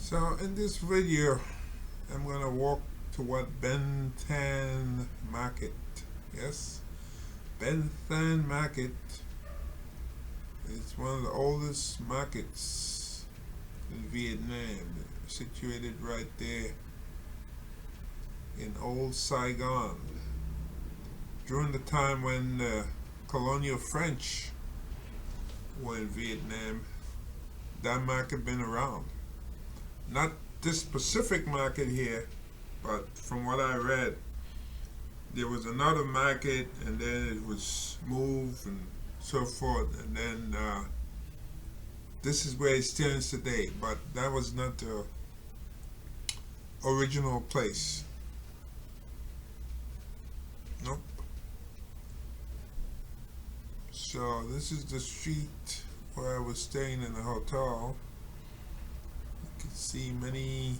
So in this video, I'm gonna walk to what Bentan Market. Yes, Bentan Market is one of the oldest markets in Vietnam, situated right there in old Saigon. During the time when the colonial French were in Vietnam, that market been around. Not this specific market here, but from what I read, there was another market and then it was moved and so forth, and then this is where it stands today, but that was not the original place. Nope. So this is the street where I was staying in the hotel. You can see many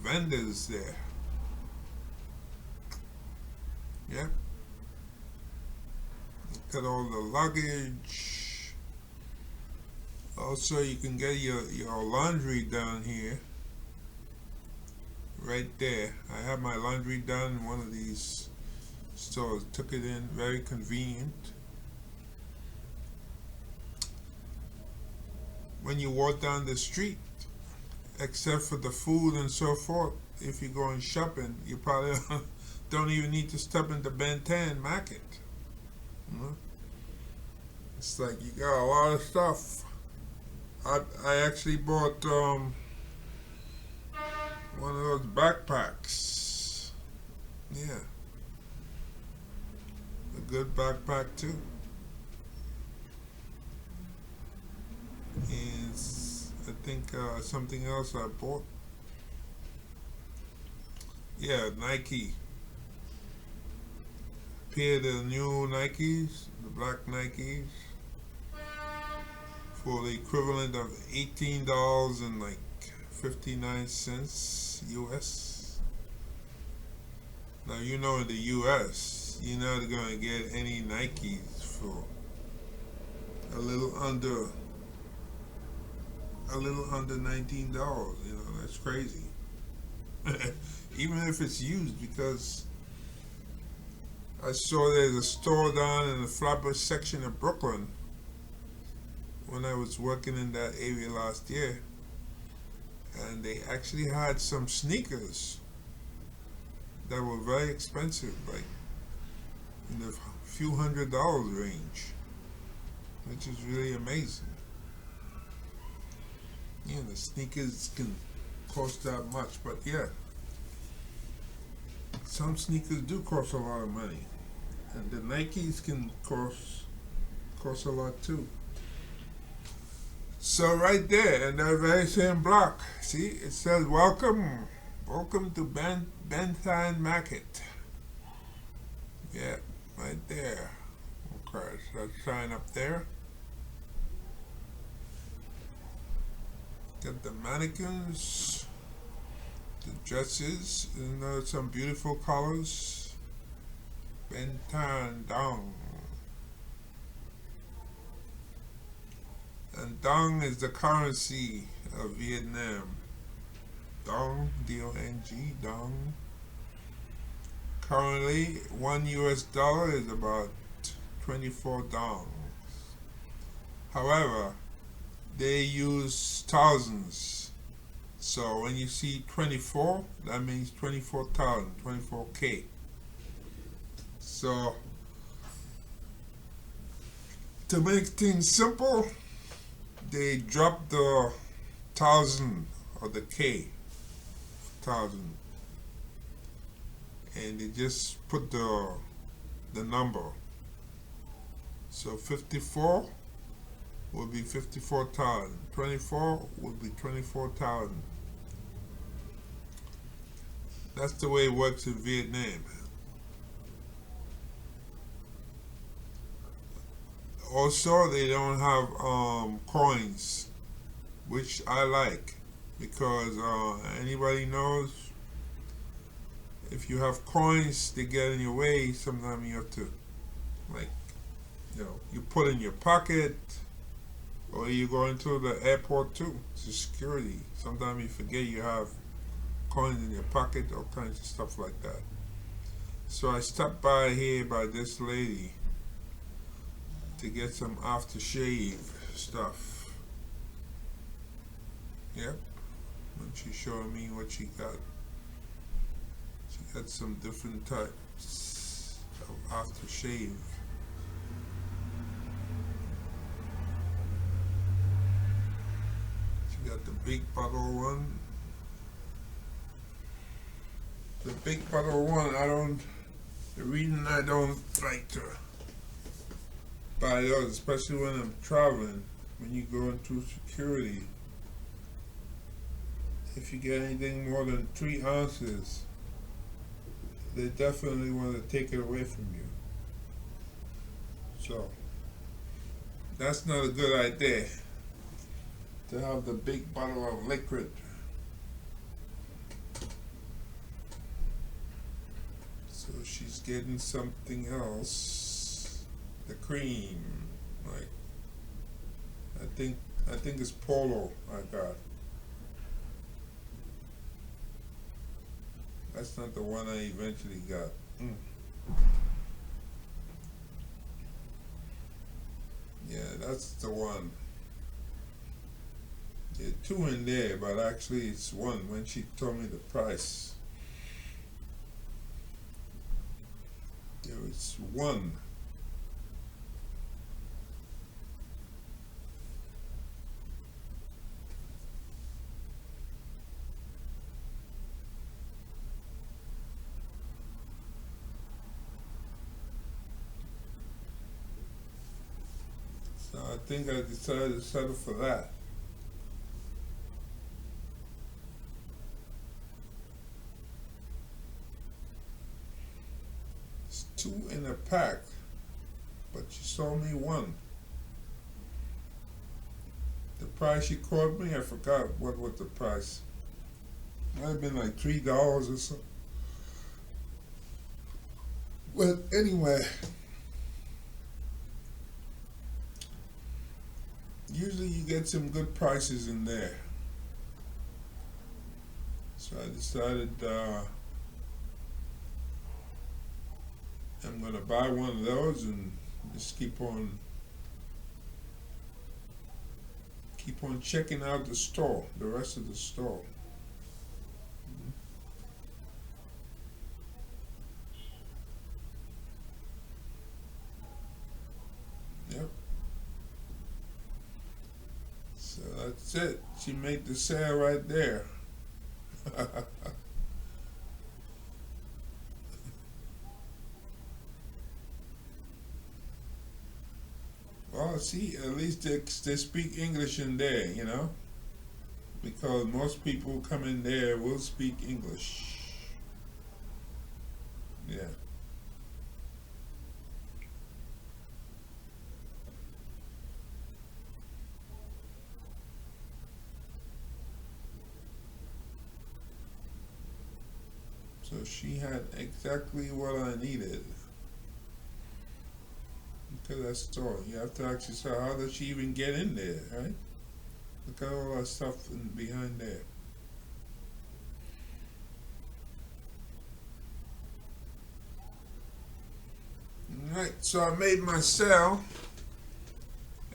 vendors there. Yeah. Got all the luggage. Also, you can get your laundry done here. Right there. I have my laundry done in one of these stores. Took it in, very convenient. When you walk down the street, except for the food and so forth, if you're going shopping, you probably don't even need to stop in the Bentan Market. You know? It's like you got a lot of stuff. I actually bought one of those backpacks. Yeah, a good backpack too. And I think something else I bought. Yeah, Nike. Pair of the new Nikes, the black Nikes, for the equivalent of $18 and like 59 cents US. Now you know in the US, you're not gonna get any Nikes for a little under $19. You know, that's crazy. Even if it's used, because I saw there's a store down in the Flatbush section of Brooklyn when I was working in that area last year, and they actually had some sneakers that were very expensive, like in the few $100 range, which is really amazing. Yeah, the sneakers can cost that much, but yeah, some sneakers do cost a lot of money, and the Nikes can cost a lot too. So right there in that very same block, see, it says welcome to Bentan Market. Yeah, right there. Okay, so that sign up there. Got the mannequins, the dresses, and some beautiful colors. Bentan Dong. And Dong is the currency of Vietnam. Dong, D-O-N-G, Dong. Currently, $1 is about 24 dongs. However, they use thousands. So when you see 24, that means 24,000, 24K. So to make things simple, they drop the thousand or the K, thousand, and they just put the number. So 54 would be 54,000. 24 would be 24,000. That's the way it works in Vietnam. Also, they don't have coins, which I like, because anybody knows if you have coins, they get in your way. Sometimes you have to, like, you put in your pocket, Or you go into the airport too. Security. Sometimes you forget you have coins in your pocket, all kinds of stuff like that. So I stopped by here by this lady to get some aftershave stuff. Yep. And she showed me what she got. She got some different types of aftershave. She got the big bottle one. The big bottle one, the reason I don't like to buy those, especially when I'm traveling, when you go into security, if you get anything more than 3 ounces, they definitely want to take it away from you. So, that's not a good idea to have the big bottle of liquid. So she's getting something else. The cream, like I think it's Polo I got. That's not the one I eventually got. Yeah, that's the one. There are 2 in there, but actually it's 1 when she told me the price. There was 1. So I think I decided to settle for that. It's 2 in a pack, but she sold me 1. The price she quoted me, I forgot what was the price. Might have been like $3 or something. But anyway, usually you get some good prices in there. So I decided I'm gonna buy one of those and just keep on checking out the store, the rest of the store. Yep. So that's it. She made the sale right there. Well, see, at least they speak English in there, because most people who come in there will speak English. Yeah. So she had exactly what I needed. Look at that store. You have to ask yourself, how does she even get in there, right? Look at all that stuff behind there. Alright, so I made my sale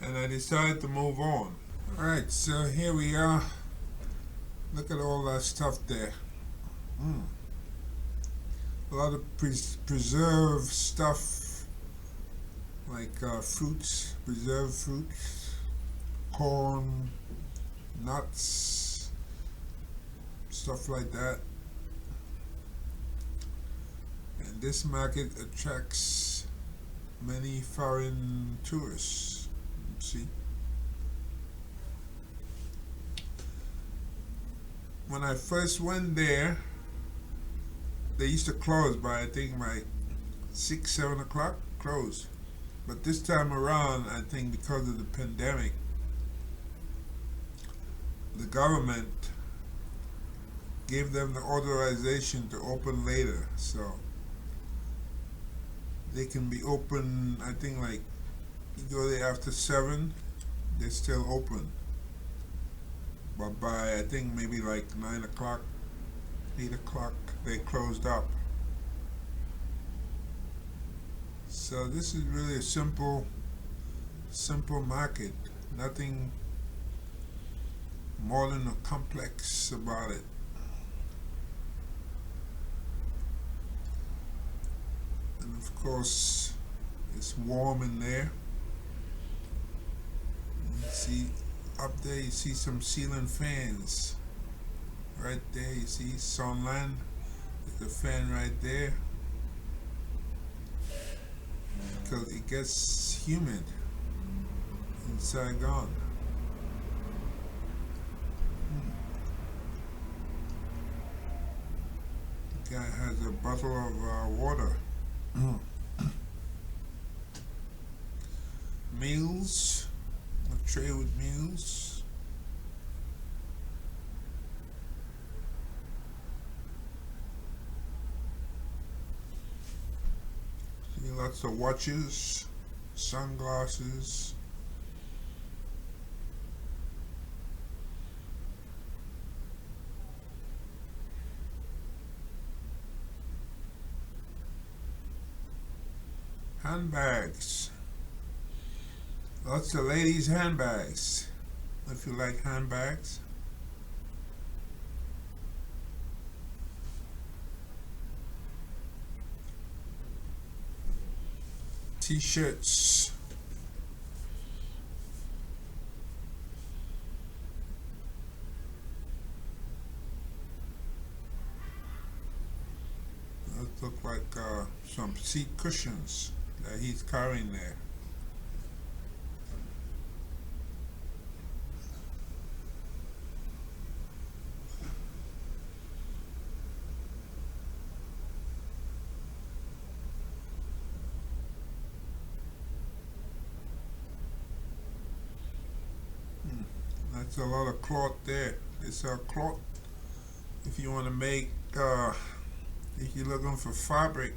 and I decided to move on. Alright, so here we are. Look at all that stuff there. A lot of preserved stuff, like fruits, preserved fruits, corn, nuts, stuff like that. And this market attracts many foreign tourists. See? When I first went there, they used to close by, I think, by 6, 7 o'clock, close. But this time around, I think because of the pandemic, the government gave them the authorization to open later. So they can be open, I think, like, you go there after 7, they're still open. But by I think maybe like 9 o'clock, 8 o'clock, they closed up. So this is really a simple market. Nothing more than a complex about it. And of course, it's warm in there. You see up there, you see some ceiling fans. Right there, you see Sunland. There's a fan right there. Because it gets humid in Saigon. The guy has a bottle of water. Meals, a tray with meals. See lots of watches, sunglasses. Handbags. Lots of ladies' handbags. If you like handbags. T-shirts. Those look like some seat cushions that he's carrying there. That's a lot of cloth there. It's a cloth. If you want to make, if you're looking for fabric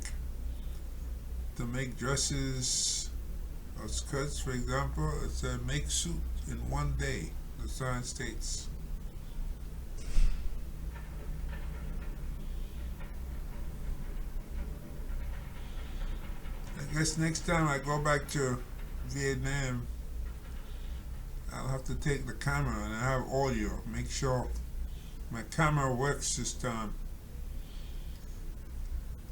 to make dresses or skirts, for example, it's a make suit in one day, the United States. I guess next time I go back to Vietnam, I'll have to take the camera and I have audio. Make sure my camera works this time.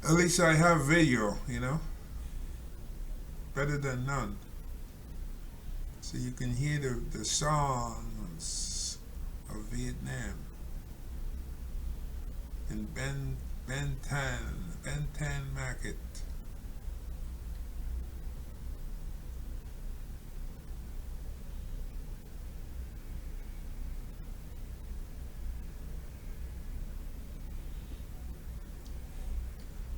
At least I have video, you know. Better than none. So you can hear the songs of Vietnam. In Ben Thanh Market.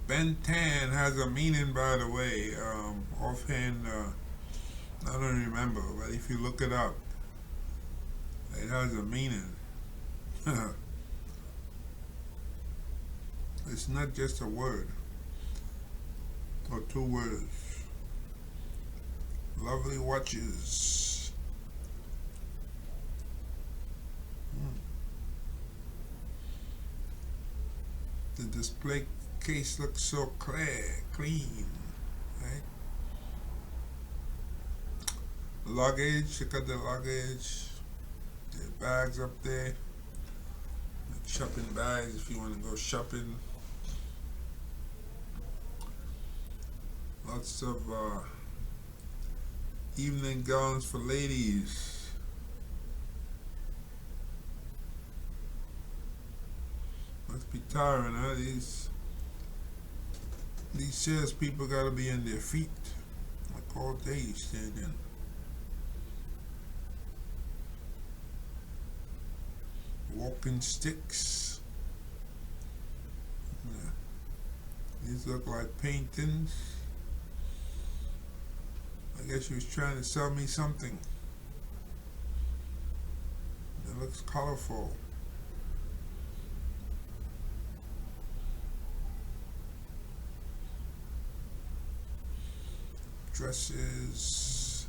Ben Thanh has a meaning, by the way. Offhand, I don't remember, but if you look it up, it has a meaning. It's not just a word or two words. Lovely watches. The display case looks so clean, right? Luggage, look at the luggage. The bags up there. Like shopping bags if you want to go shopping. Lots of evening gowns for ladies. Must be tiring, huh? These salespeople gotta be on their feet like all day standing. Walking sticks. Yeah. These look like paintings. I guess she was trying to sell me something. It looks colorful. Dresses.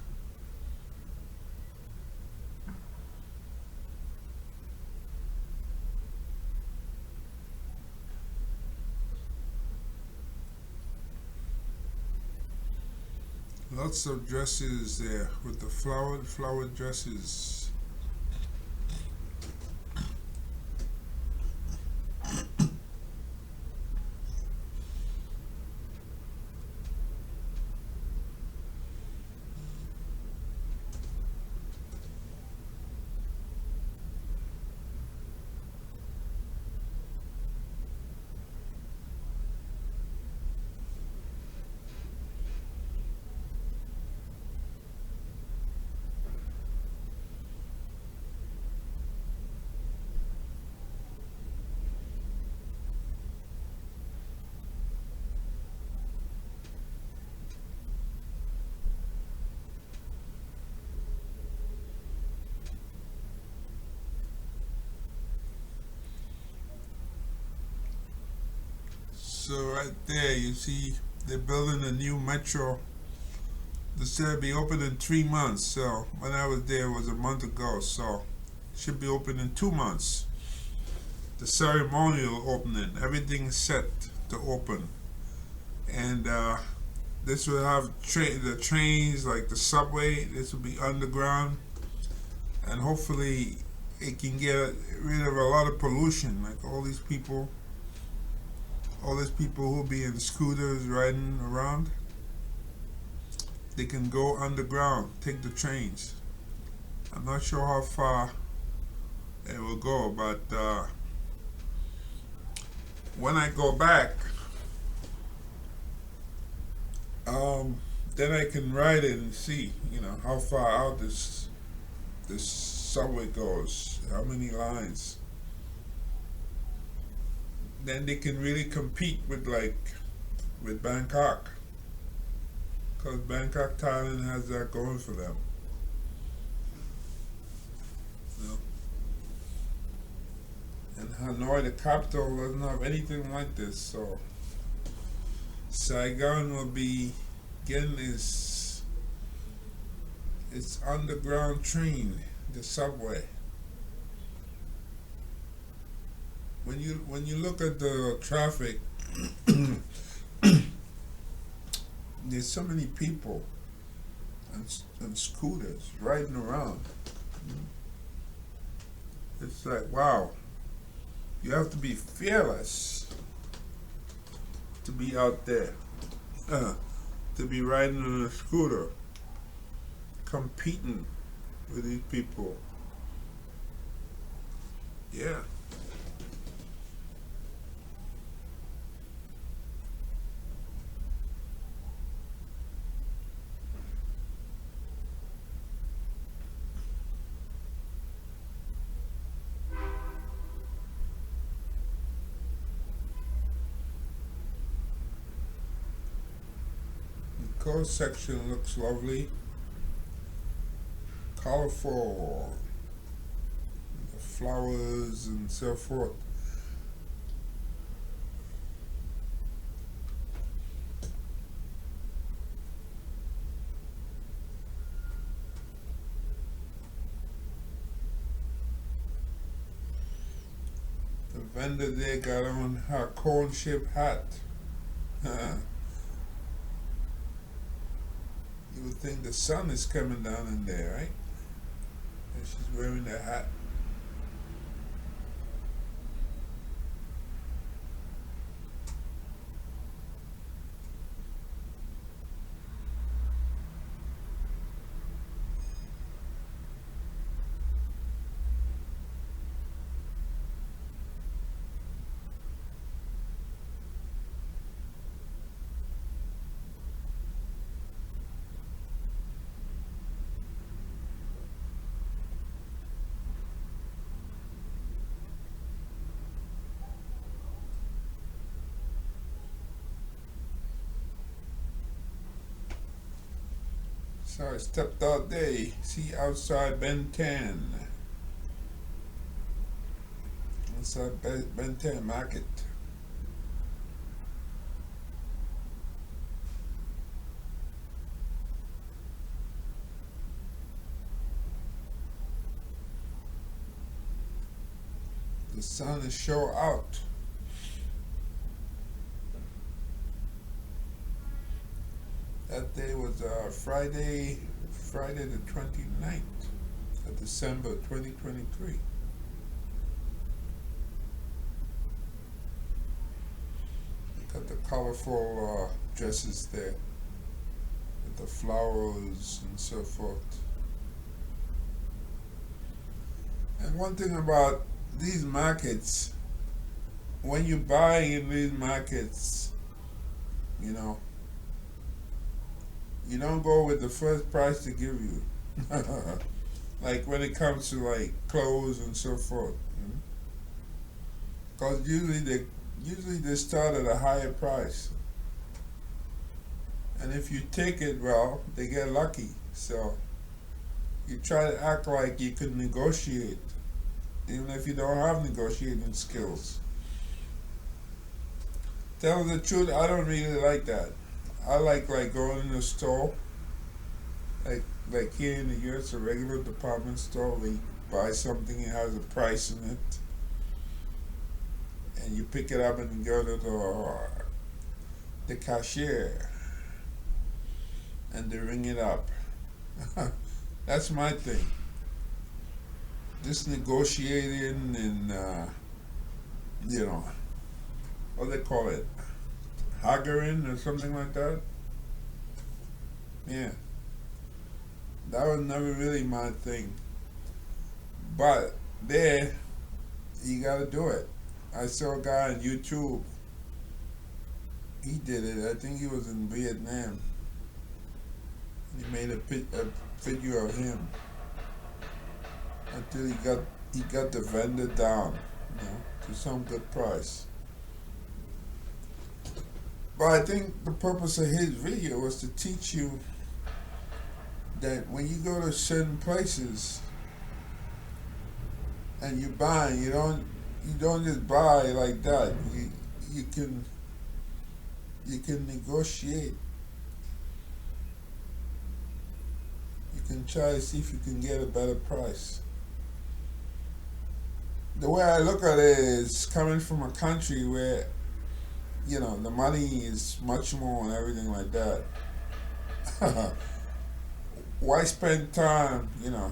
Lots of dresses there with the flowered dresses. So right there, you see they're building a new metro. They said it'll be open in 3 months. So when I was there, it was a month ago. So it should be open in 2 months. The ceremonial opening, everything is set to open, and this will have the trains like the subway. This will be underground, and hopefully it can get rid of a lot of pollution. Like all these people who be in scooters riding around, they can go underground, take the trains. I'm not sure how far it will go, but when I go back, then I can ride it and see, how far out this subway goes, how many lines. Then they can really compete with Bangkok, because Bangkok, Thailand has that going for them. You know? And Hanoi, the capital, doesn't have anything like this. So Saigon will be getting its underground train, the subway. When you look at the traffic, there's so many people and scooters riding around. It's like, wow, you have to be fearless to be out there, to be riding on a scooter, competing with these people. Yeah. The coast section looks lovely, colorful, flowers and so forth. The vendor there got on her cone-shaped hat. You would think the sun is coming down in there, right? And she's wearing the hat. So I stepped out there, see outside Ben 10. Outside Ben 10 Market. The sun is sure out. That day was Friday the 29th of December 2023. Got the colorful dresses there with the flowers and so forth. And one thing about these markets, when you buy in these markets, you know, you don't go with the first price they give you. Like when it comes to like clothes and so forth. Because usually they start at a higher price. And if you take it well, they get lucky. So you try to act like you can negotiate, even if you don't have negotiating skills. Tell the truth, I don't really like that. I like going in the store, like here in the US, a regular department store where you buy something, it has a price in it, and you pick it up and you go to the cashier, and they ring it up. That's my thing. Just negotiating and what they call it, haggling or something like that. Yeah, that was never really my thing. But there, you gotta do it. I saw a guy on YouTube. He did it. I think he was in Vietnam. He made a video of him until he got the vendor down, to some good price. But I think the purpose of his video was to teach you that when you go to certain places and you buy, you don't just buy like that. You can negotiate. You can try to see if you can get a better price. The way I look at it is coming from a country where the money is much more and everything like that. Why spend time,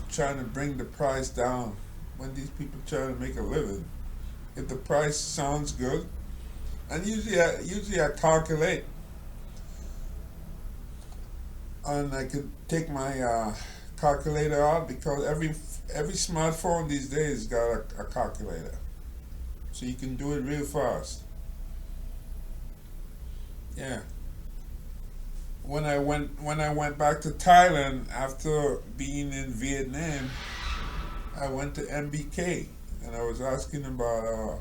trying to bring the price down when these people trying to make a living? If the price sounds good, and usually I calculate, and I could take my calculator out because every smartphone these days got a calculator, so you can do it real fast. Yeah. When I went back to Thailand after being in Vietnam, I went to MBK and I was asking about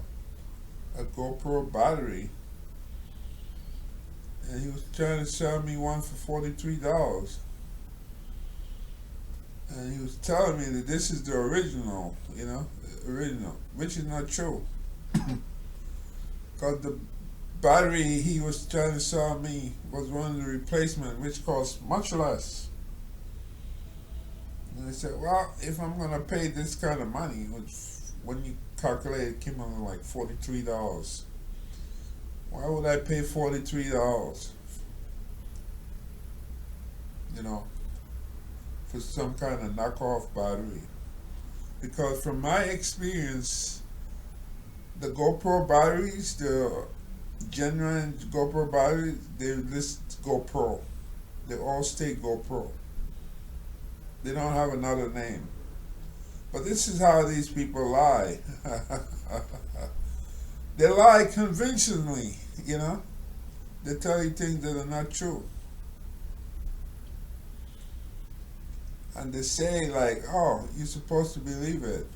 a GoPro battery, and he was trying to sell me one for $43. And he was telling me that this is the original, which is not true. Because the battery he was trying to sell me was one of the replacement, which cost much less. And I said, well, if I'm gonna pay this kind of money, which when you calculate it came on like $43, why would I pay $43? For some kind of knockoff battery? Because from my experience, the GoPro batteries, the genuine GoPro batteries, they list GoPro. They all state GoPro. They don't have another name. But this is how these people lie. They lie convincingly, They tell you things that are not true. And they say like, oh, you're supposed to believe it.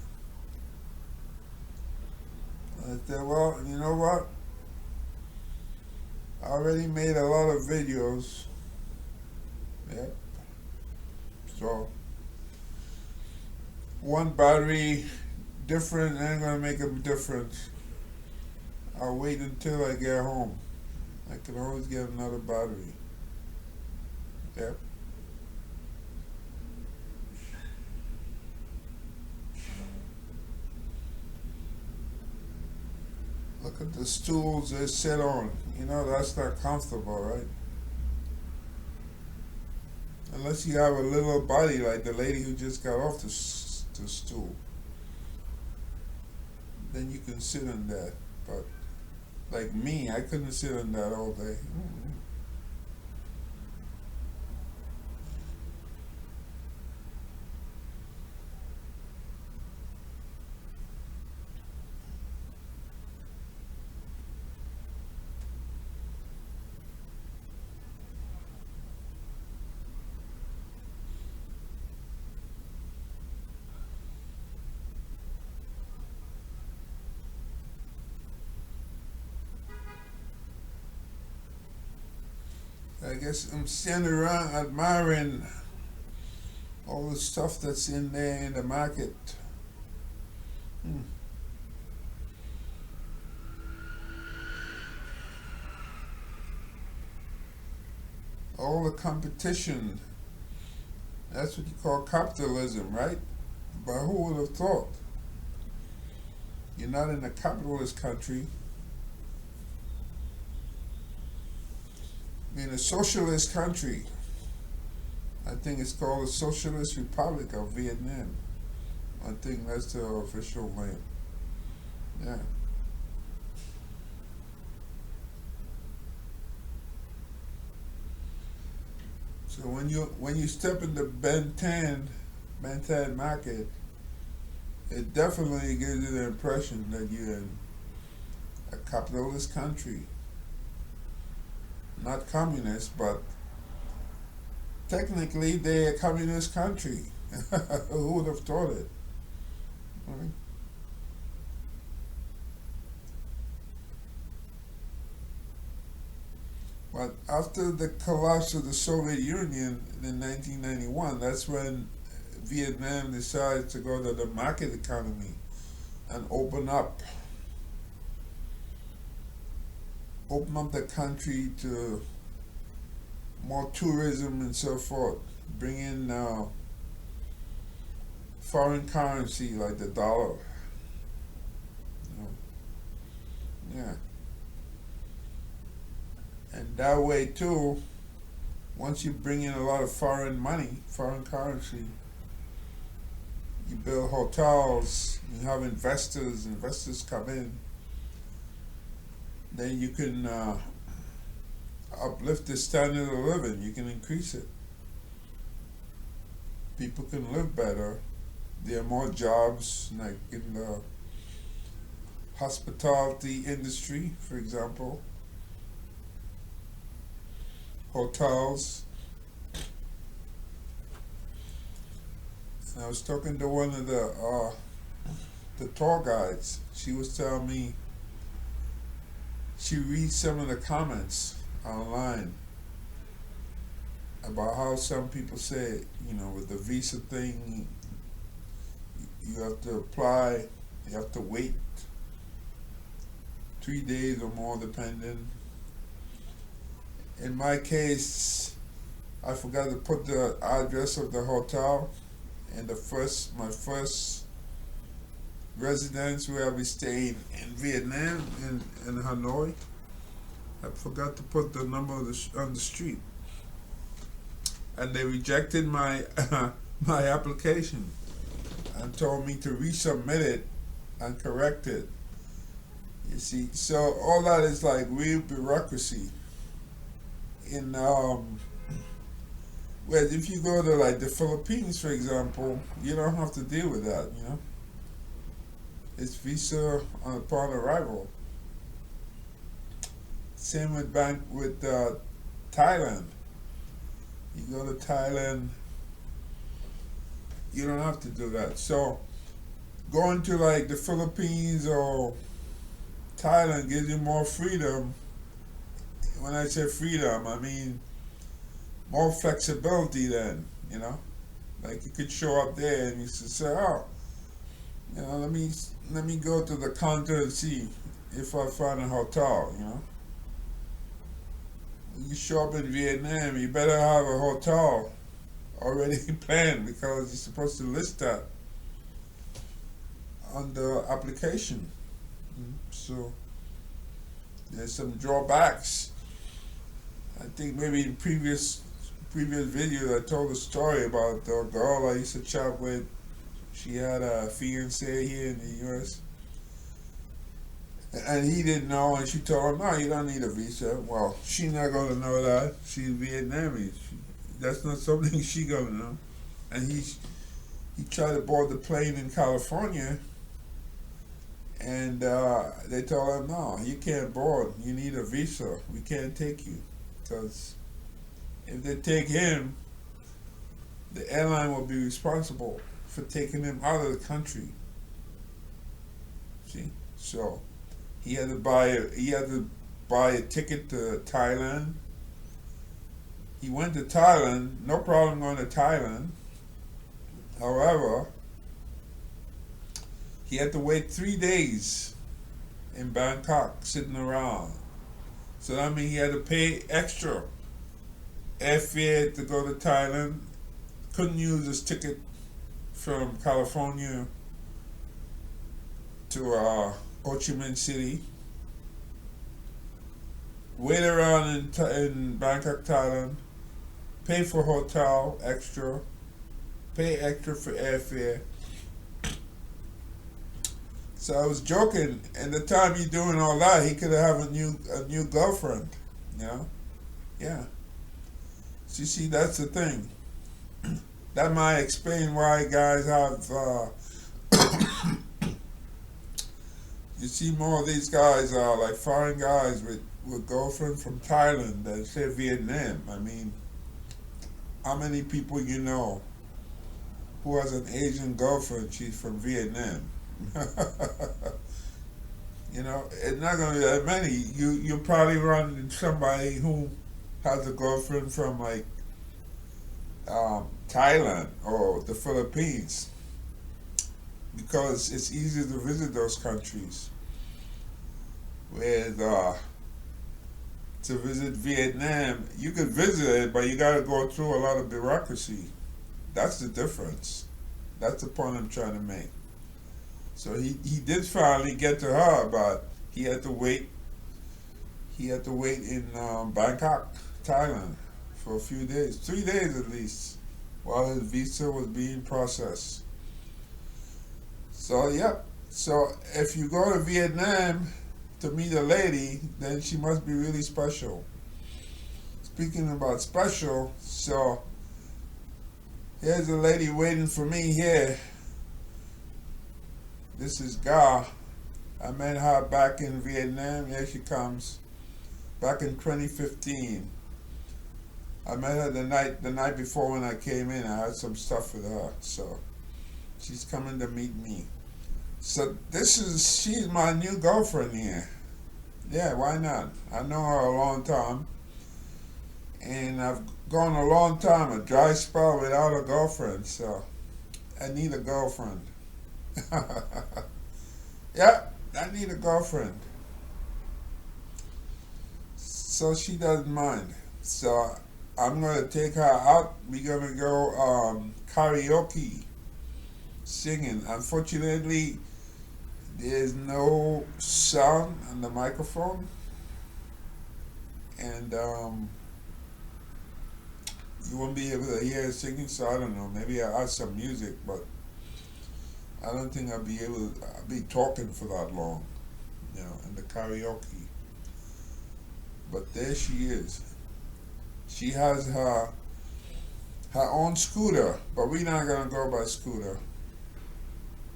And I said, well, you know what? I already made a lot of videos. Yep. So one battery different ain't gonna make a difference. I'll wait until I get home. I can always get another battery. Yep. Look at the stools they sit on. That's not comfortable, right? unless you have a little body like the lady who just got off the stool, then you can sit on that. But like me, I couldn't sit on that all day. I guess I'm standing around admiring all the stuff that's in there in the market. Hmm. All the competition. That's what you call capitalism, right? But who would have thought? You're not in a capitalist country. You're in a socialist country. I think it's called the Socialist Republic of Vietnam. I think that's the official name. Yeah. So when you step in the Ben Tan market, it definitely gives you the impression that you're in a capitalist country. Not communist, but technically they're a communist country. Who would have thought it? Right? But after the collapse of the Soviet Union in 1991, that's when Vietnam decided to go to the market economy and open up the country to more tourism and so forth, bring in foreign currency like the dollar. You know? Yeah. And that way too, once you bring in a lot of foreign money, foreign currency, you build hotels, you have investors come in, then you can uplift the standard of living, you can increase it. People can live better. There are more jobs, like in the hospitality industry, for example, hotels. And I was talking to one of the tour guides. She was telling me she reads some of the comments online about how some people say, with the visa thing, you have to apply, you have to wait 3 days or more, depending. In my case, I forgot to put the address of the hotel and my first residence where I'll be staying in Vietnam, in Hanoi. I forgot to put the number on the street, and they rejected my my application and told me to resubmit it and correct it. You see, so all that is like real bureaucracy. In whereas if you go to like the Philippines, for example, you don't have to deal with that. It's visa upon arrival. Same with Thailand. You go to Thailand, you don't have to do that. So going to like the Philippines or Thailand gives you more freedom. When I say freedom, I mean more flexibility then, Like you could show up there and you could say, oh, let me go to the counter and see if I find a hotel, When you show up in Vietnam, you better have a hotel already planned because you're supposed to list that on the application. So there's some drawbacks. I think maybe in previous videos, I told a story about the girl I used to chat with. She had a fiance here in the U.S. and he didn't know, and she told him, "No, you don't need a visa." Well, she's not gonna know that. She's Vietnamese. That's not something she gonna know. And he tried to board the plane in California, and they told him, "No, you can't board. You need a visa. We can't take you, because if they take him, the airline will be responsible for taking him out of the country." See, so he had to buy a ticket to Thailand. He went to Thailand, no problem going to Thailand. However, he had to wait 3 days in Bangkok sitting around. So that means he had to pay extra airfare to go to Thailand. Couldn't use his ticket from California to Ho Chi Minh City. Wait around in Bangkok, Thailand. Pay for hotel extra. Pay extra for airfare. So I was joking. And the time you're doing all that, he could have a new girlfriend. You know? Yeah. So you see, that's the thing. That might explain why guys have. You see more of these guys are like foreign guys with girlfriend from Thailand than say Vietnam. I mean, how many people you know who has an Asian girlfriend? She's from Vietnam. You know, it's not gonna be that many. You probably run into somebody who has a girlfriend from like Thailand or the Philippines, because it's easier to visit those countries. Whereas to visit Vietnam, you could visit it, but you got to go through a lot of bureaucracy. That's the difference. That's the point I'm trying to make. So he did finally get to her, but he had to wait. He had to wait in Bangkok, Thailand, for a few days, 3 days at least, while his visa was being processed. So yep. So if you go to Vietnam to meet a lady, then she must be really special. Speaking about special, so here's a lady waiting for me here. This is Ga. I met her back in Vietnam. Here she comes. Back in 2015. I met her the night before when I came in. I had some stuff with her, so she's coming to meet me. So she's my new girlfriend here. Yeah, why not? I know her a long time, and I've gone a long time, a dry spell without a girlfriend, so I need a girlfriend. Yeah, I need a girlfriend. So she doesn't mind. So I'm gonna take her out. We're gonna go karaoke, singing. Unfortunately, there's no sound on the microphone, and you won't be able to hear her singing. So I don't know. Maybe I'll add some music, but I don't think I'll be talking for that long, you know, in the karaoke. But there she is. She has her own scooter, but we're not gonna go by scooter.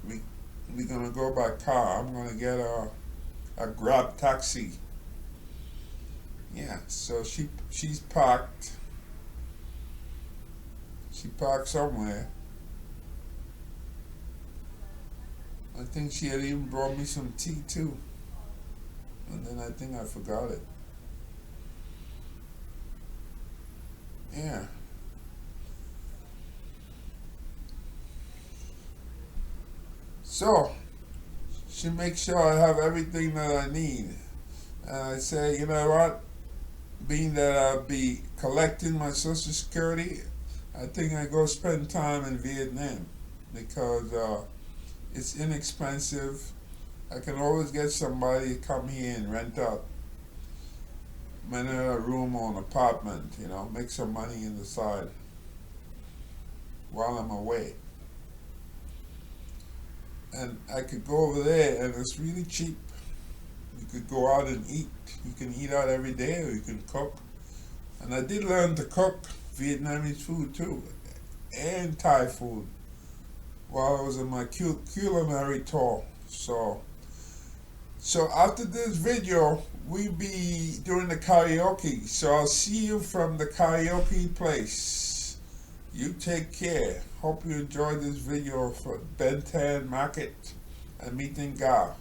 We're gonna go by car. I'm gonna get a Grab taxi. Yeah, so she's parked. She parked somewhere. I think she had even brought me some tea too. And then I think I forgot it. Yeah. So, she makes sure I have everything that I need. And I say, you know what? Being that I'll be collecting my Social Security, I think I go spend time in Vietnam, because it's inexpensive. I can always get somebody to come here and rent out rent a room or an apartment, you know, make some money in the side while I'm away. And I could go over there, and it's really cheap. You could go out and eat. You can eat out every day, or you can cook. And I did learn to cook Vietnamese food too, and Thai food, while I was on my culinary tour. So after this video, we be doing the karaoke. So I'll see you from the karaoke place. You take care. Hope you enjoyed this video for Ben Tan Market and meeting Ga.